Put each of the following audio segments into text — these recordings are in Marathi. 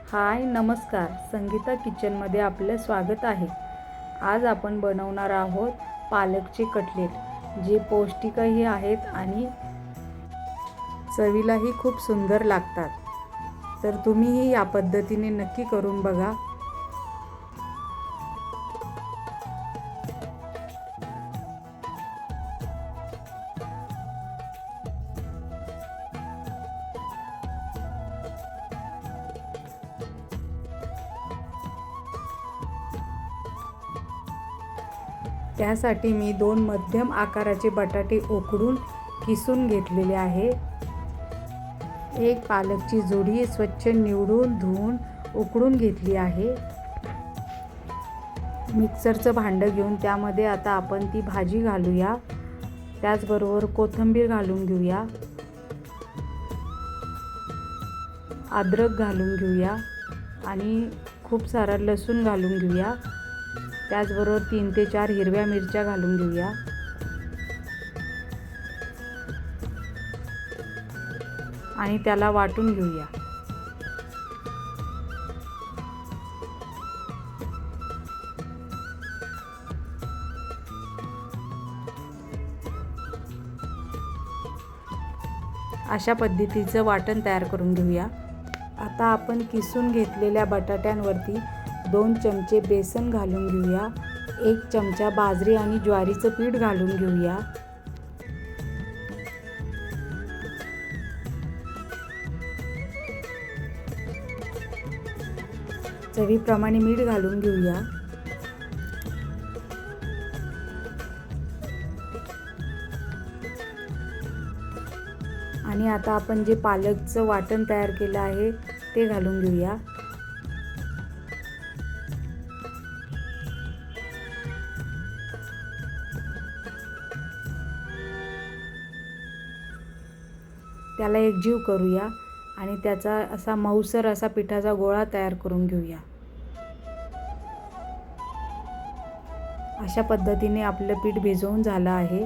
हाय नमस्कार, संगीता किचनमध्ये आपले स्वागत आहे। आज आपण बनवणार आहोत पालकचे कटलेट, जे पौष्टिकही आहेत आणि चवीलाही खूप सुंदर लागतात। तर तुम्हीही या पद्धतीने नक्की करून बघा। त्यासाठी मी 2 मध्यम आकाराचे बटाटे उकडून किसून घेतलेले आहे। एक पालकची जुडी स्वच्छ निवडून धुवून उकडून घेतली आहे। मिक्सरचं भांडं घेऊन त्यामध्ये आता आपण ती भाजी घालूया। त्याचबरोबर कोथिंबीर घालून घेऊया, अद्रक घालून घेऊया आणि खूप सारा लसूण घालून घेऊया। त्याचबरोबर 3 ते 4 हिरव्या मिरच्या घालून घेऊया आणि त्याला वाटून घेऊया। अशा पद्धतीचं वाटण तयार करून घेऊया। आता आपण किसून घेतलेल्या बटाट्यांवरती 2 चमचे बेसन घालून घेऊया। 1 चमचा बाजरी आणि ज्वारीचं पीठ घालून घेऊया। चवीप्रमाणे मीठ घालून घेऊया। आणि आता आपण जे पालकचं वाटण तयार केलं आहे ते घालून घेऊया। त्याला एकजीव करूया आणि त्याचा असा मऊसर असा पिठाचा गोळा तयार करून घेऊया। अशा पद्धतीने आपलं पीठ भिजवून झालं आहे।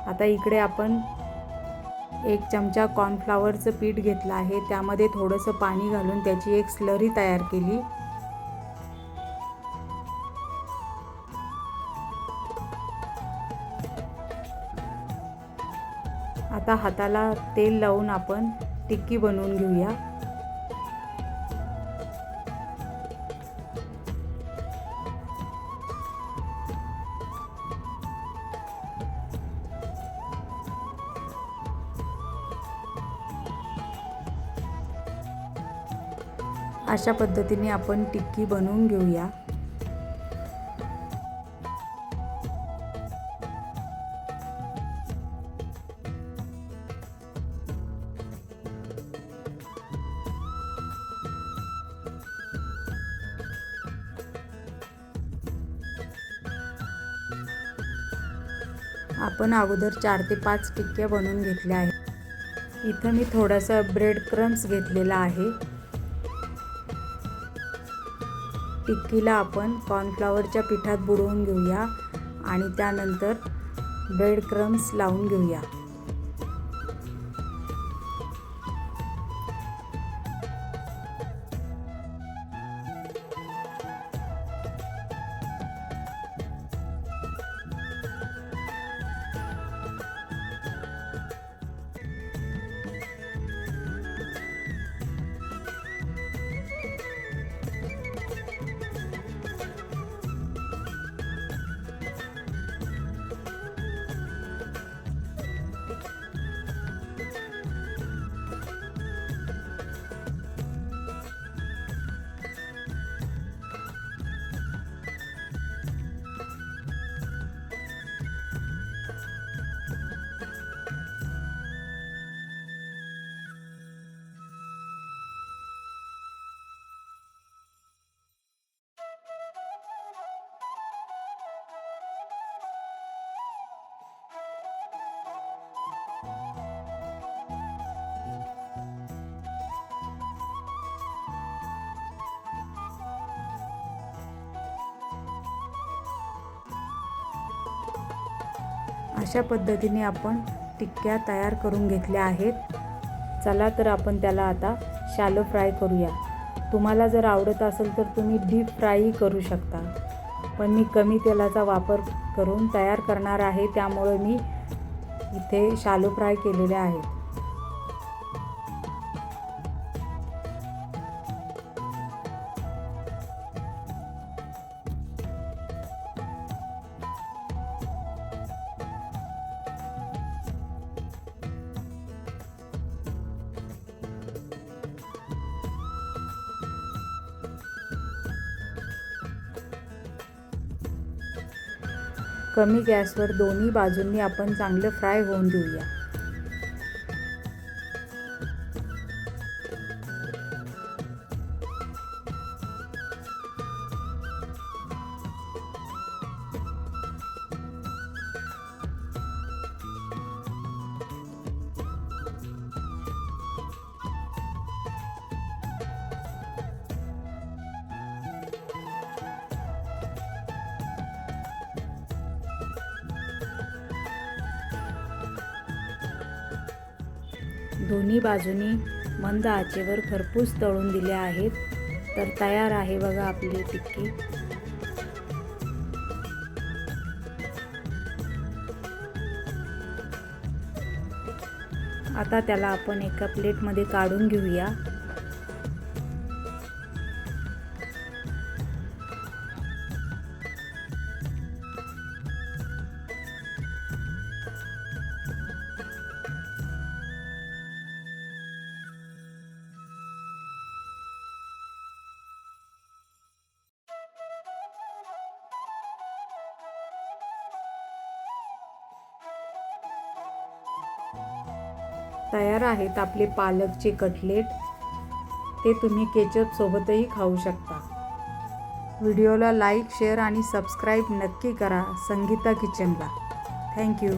आता इकडे आपण 1 चमचा कॉर्नफ्लॉवरचं पीठ घेतलं आहे। त्यामध्ये थोडंसं पाणी घालून त्याची एक स्लरी तयार केली। आता हाताला तेल लावून आपण टिक्की बनवून घेऊया। अशा पद्धतीने आपण टिक्की बनवून घेऊया। आपण अगोदर 4 ते 5 टिक्क्या बनवून घेतल्या आहेत। इथं मी थोडासा ब्रेड क्रम्स घेतलेला आहे। टिक्कीला आपण कॉर्नफ्लॉवरच्या पिठात बुडवून घेऊया आणि त्यानंतर ब्रेड क्रम्स लावून घेऊया। अशा पद्धतीने आपण टिक्क्या तयार करून घेतल्या आहेत। चला तर आपण त्याला आता शॅलो फ्राय करूया। तुम्हाला जर आवडत असेल तर तुम्ही डीप फ्रायही करू शकता, पण मी कमी तेलाचा वापर करून तयार करणार आहे, त्यामुळे मी इथे शालो फ्राय केलेले आहेत. कमी गॅसवर दोन्ही बाजूंनी आपण चांगलं फ्राय होऊन देऊया. दोन्ही बाजूनी मंद आचेवर खरपूस तळून दिले आहेत. तर तयार आहे बघा आपली टिक्की. आता त्याला आपण एका प्लेटमध्ये काढून घेऊया. तयार आहेत आपले पालकचे कटलेट. ते तुम्ही केचप सोबतही खाऊ शकता. व्हिडिओला लाईक, शेअर आणि सबस्क्राईब नक्की करा संगीता किचनला. थँक्यू.